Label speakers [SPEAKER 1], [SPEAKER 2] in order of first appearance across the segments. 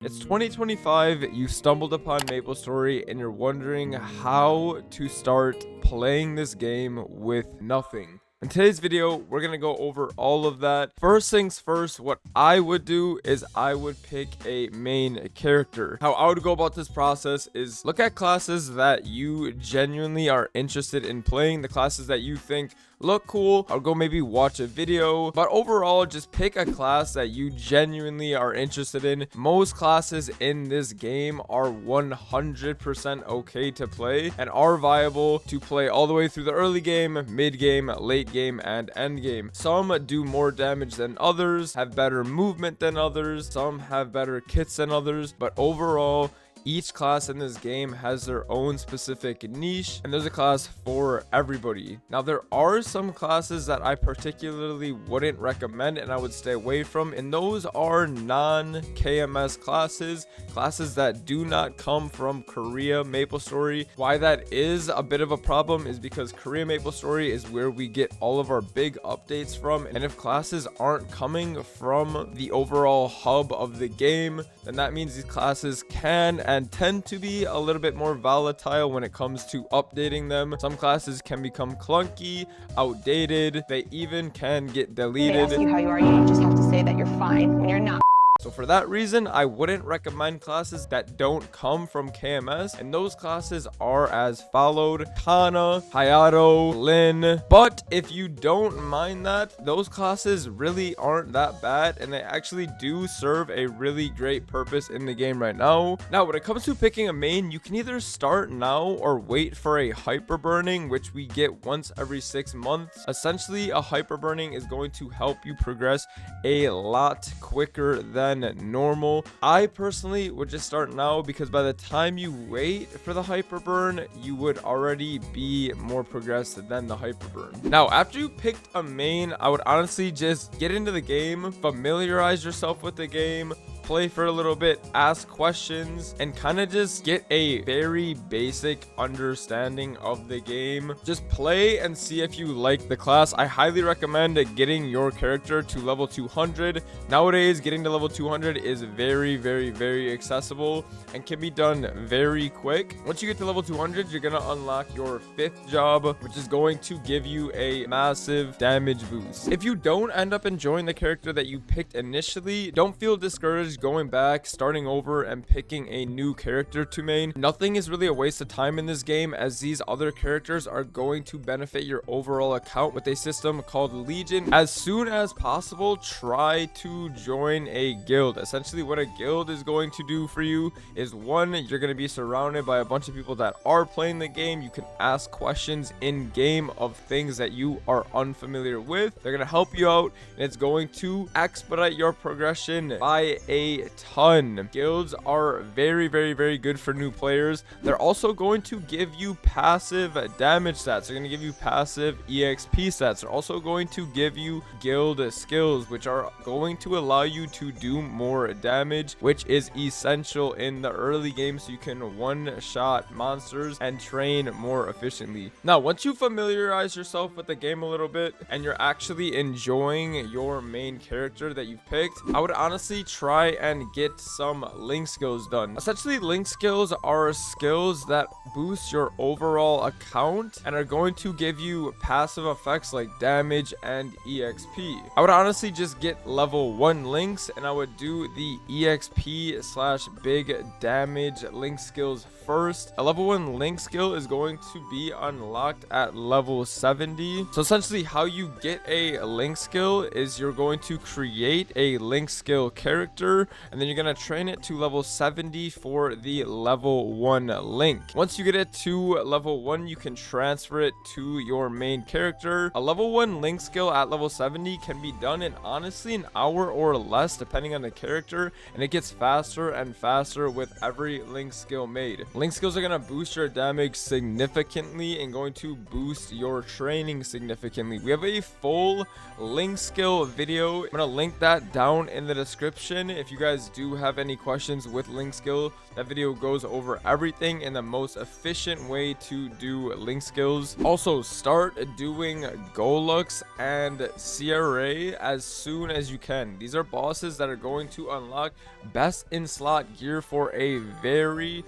[SPEAKER 1] It's 2025, you stumbled upon Maplestory, and you're wondering how to start playing this game with nothing. In today's video, we're going to go over all of that. First things first, what I would do is I would pick a main character. How I would go about this process is look at classes that you genuinely are interested in playing, the classes that you think look cool. I'll go maybe watch a video, but overall just pick a class that you genuinely are interested in. Most classes in this game are 100% okay to play and are viable to play all the way through the early game, mid game, late game, and end game. Some do more damage than others, have better movement than others, some have better kits than others, but overall each class in this game has their own specific niche, and there's a class for everybody. Now, there are some classes that I particularly wouldn't recommend and I would stay away from, and those are non-KMS classes that do not come from Korea Maplestory. Why that is a bit of a problem is because Korea Maplestory is where we get all of our big updates from, and if classes aren't coming from the overall hub of the game, then that means these classes can and tend to be a little bit more volatile when it comes to updating them. Some classes can become clunky, outdated, they even can get deleted.
[SPEAKER 2] They ask you how you are, you just have to say that you're fine when you're not.
[SPEAKER 1] So for that reason, I wouldn't recommend classes that don't come from KMS, and those classes are as followed: Kana, Hayato, Lin. But if you don't mind that, those classes really aren't that bad, and they actually do serve a really great purpose in the game right now. Now, when it comes to picking a main, you can either start now or wait for a hyper burning, which we get once every 6 months. Essentially, a hyper burning is going to help you progress a lot quicker than normal. I personally would just start now, because by the time you wait for the hyper burn, you would already be more progressed than the hyper burn. Now, after you picked a main, I would honestly just get into the game, familiarize yourself with the game, play for a little bit, ask questions, and kind of just get a very basic understanding of the game. Just play and see if you like the class. I highly recommend getting your character to level 200. Nowadays, getting to level 200 is very accessible and can be done very quick. Once you get to level 200, you're gonna unlock your 5th job, which is going to give you a massive damage boost. If you don't end up enjoying the character that you picked initially, don't feel discouraged going back, starting over, and picking a new character to main. Nothing is really a waste of time in this game, as these other characters are going to benefit your overall account with a system called Legion. As soon as possible, try to join a guild. Essentially, what a guild is going to do for you is, one, you're going to be surrounded by a bunch of people that are playing the game. You can ask questions in game of things that you are unfamiliar with. They're going to help you out, and it's going to expedite your progression by a ton. Guilds are very good for new players. They're also going to give you passive damage stats. They're going to give you passive EXP stats. They're also going to give you guild skills, which are going to allow you to do more damage, which is essential in the early game so you can one-shot monsters and train more efficiently. Now, once you familiarize yourself with the game a little bit and you're actually enjoying your main character that you've picked, I would honestly try and get some link skills done. Essentially, link skills are skills that boost your overall account and are going to give you passive effects like damage and EXP. I would honestly just get level 1 links, and I would do the EXP slash big damage link skills first. A level 1 link skill is going to be unlocked at level 70. So essentially, how you get a link skill is you're going to create a link skill character, and then you're going to train it to level 70 for the level 1 link. Once you get it to level 1, you can transfer it to your main character. A level 1 link skill at level 70 can be done in honestly an hour or less, depending on the character, and it gets faster and faster with every link skill made. Link skills are going to boost your damage significantly and going to boost your training significantly. We have a full link skill video. I'm going to link that down in the description if if you guys do have any questions with link skill, that video goes over everything in the most efficient way to do link skills. Also, start doing Golux and CRA as soon as you can. These are bosses that are going to unlock best in slot gear for a very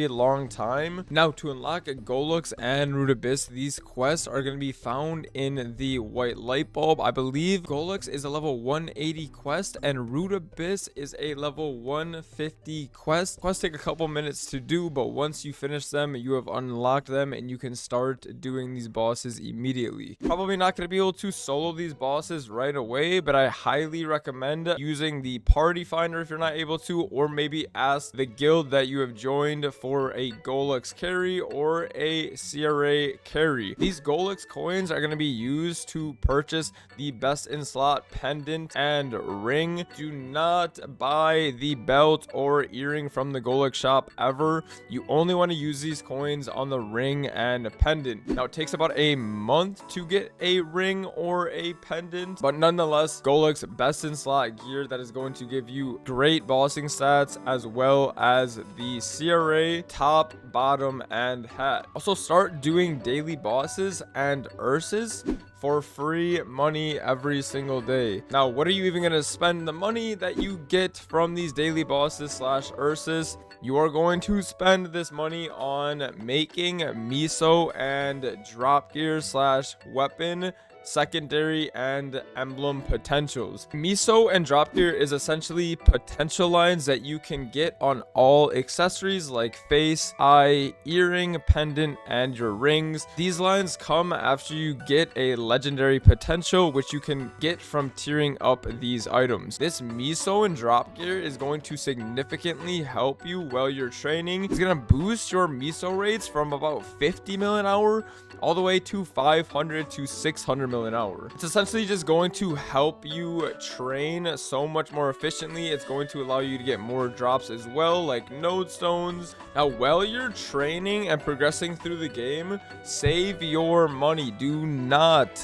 [SPEAKER 1] long time. Now, to unlock Golux and Root Abyss, these quests are going to be found in the white light bulb. I believe Golux is a level 180 quest and Root Abyss is a level 150 quest. Quests take a couple minutes to do, but once you finish them, you have unlocked them and you can start doing these bosses immediately. Probably not going to be able to solo these bosses right away, but I highly recommend using the party finder if you're not able to, or maybe ask the guild that you have joined for a Golux carry or a CRA carry. These Golux coins are going to be used to purchase the best in slot pendant and ring. Do not buy the belt or earring from the Golux shop ever. You only want to use these coins on the ring and pendant. Now, it takes about a month to get a ring or a pendant, but nonetheless, Golux best in slot gear that is going to give you great bossing stats as well as the CRA top, bottom, and hat. Also, start doing daily bosses and Urses for free money every single day. Now, what are you even going to spend the money that you get from these daily bosses slash Urses? You are going to spend this money on making miso and drop gear slash weapon secondary and emblem potentials. Miso and drop gear is essentially potential lines that you can get on all accessories like face, eye, earring, pendant, and your rings. These lines come after you get a legendary potential, which you can get from tiering up these items. This miso and drop gear is going to significantly help you while you're training. It's going to boost your miso rates from about 50 mil an hour all the way to 500 to 600 mil an hour. It's essentially just going to help you train so much more efficiently. It's going to allow you to get more drops as well, like node stones. Now, while you're training and progressing through the game, save your money. Do not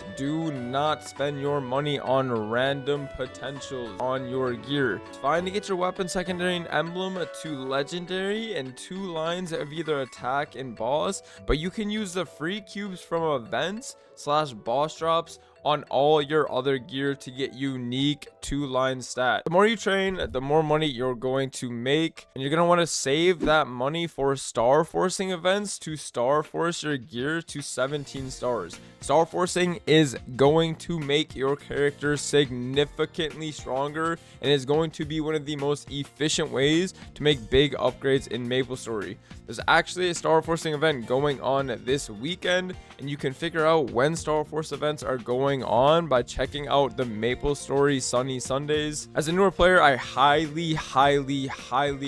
[SPEAKER 1] spend your money on random potentials on your gear. It's fine to get your weapon secondary and emblem to legendary and 2 lines of either attack and boss, but you can use the free cubes from events slash boss drops on all your other gear to get unique 2-line stat. The more you train, the more money you're going to make, and you're going to want to save that money for star forcing events to star force your gear to 17 stars. Star forcing is going to make your character significantly stronger and is going to be one of the most efficient ways to make big upgrades in Maplestory. There's actually a star forcing event going on this weekend, and you can figure out when star force events are going on by checking out the Maplestory Sunny Sundays. As a newer player, I highly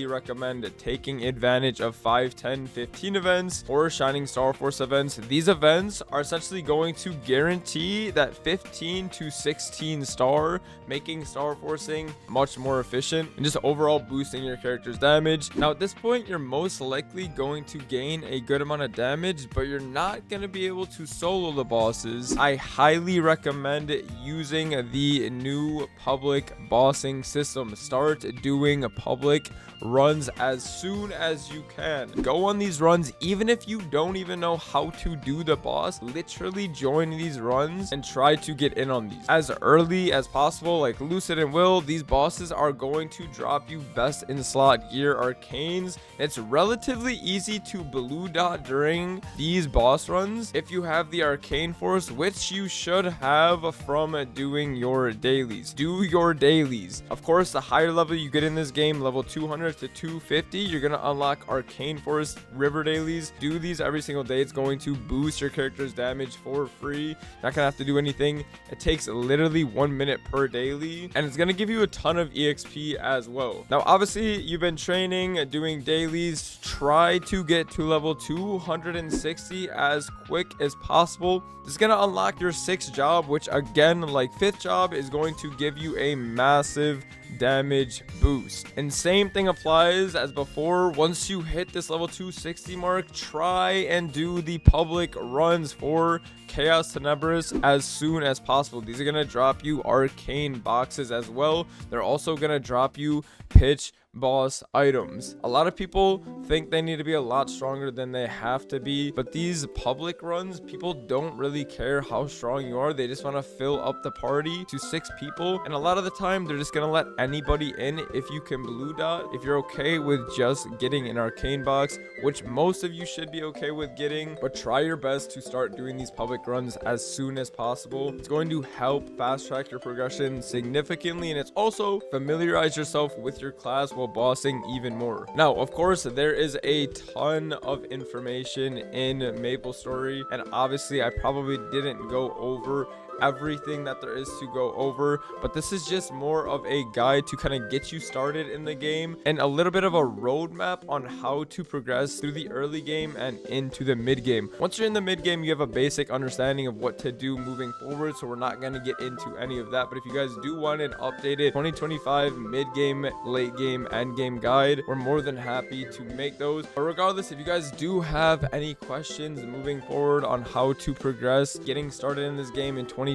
[SPEAKER 1] recommend taking advantage of 5, 10, 15 events or Shining Star Force events. These events are essentially going to guarantee that 15 to 16 star, making star forcing much more efficient and just overall boosting your character's damage. Now, at this point, you're most likely going to gain a good amount of damage, but you're not going to be able to solo the bosses. I highly recommend using the new public bossing system. Start doing public runs as soon as you can. Go on these runs even if you don't even know how to do the boss. Literally join these runs and try to get in on these as early as possible. Like Lucid and Will, these bosses are going to drop you best in slot gear arcanes. It's relatively easy to blue dot during these boss runs if you have the arcane force, which you should have from doing your dailies. Do your dailies. Of course, the higher level you get in this game, level 200 to 250, you're gonna unlock arcane force river dailies. Do these every single day. It's going to boost your character's damage for free. You're not gonna have to do anything. It takes literally 1 minute per daily, and it's gonna give you a ton of exp as well. Now, obviously, you've been training, doing dailies. Try to get to level 260 as quick as possible. This is gonna unlock your 6 job job, which again, like 5th job, is going to give you a massive damage boost. And same thing applies as before. Once you hit this level 260 mark, try and do the public runs for Chaos Tenebris as soon as possible. These are going to drop you arcane boxes as well. They're also going to drop you pitch boss items. A lot of people think they need to be a lot stronger than they have to be, but these public runs, people don't really care how strong you are. They just want to fill up the party to 6 people, and a lot of the time they're just gonna let anybody in if you can blue dot. If you're okay with just getting an arcane box, which most of you should be okay with getting, but try your best to start doing these public runs as soon as possible. It's going to help fast track your progression significantly, and it's also familiarize yourself with your class while bossing even more. Now, of course, there is a ton of information in Maplestory, and obviously I probably didn't go over everything that there is to go over, but this is just more of a guide to kind of get you started in the game and a little bit of a roadmap on how to progress through the early game and into the mid game. Once you're in the mid game, you have a basic understanding of what to do moving forward, so we're not going to get into any of that. But if you guys do want an updated 2025 mid game, late game, end game guide, we're more than happy to make those. But regardless, if you guys do have any questions moving forward on how to progress getting started in this game in 2025,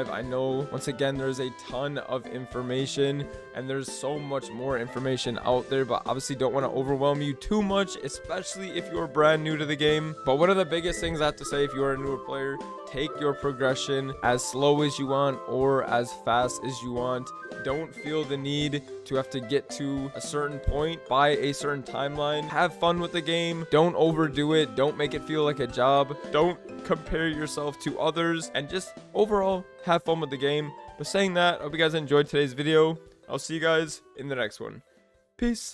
[SPEAKER 1] I know once again there's a ton of information and there's so much more information out there, but obviously don't want to overwhelm you too much, especially if you're brand new to the game. But one of the biggest things I have to say, if you are a newer player, take your progression as slow as you want or as fast as you want. Don't feel the need to have to get to a certain point by a certain timeline. Have fun with the game. Don't overdo it. Don't make it feel like a job. Don't compare yourself to others, and just overall have fun with the game. But saying that, I hope you guys enjoyed today's video. I'll see you guys in the next one. Peace.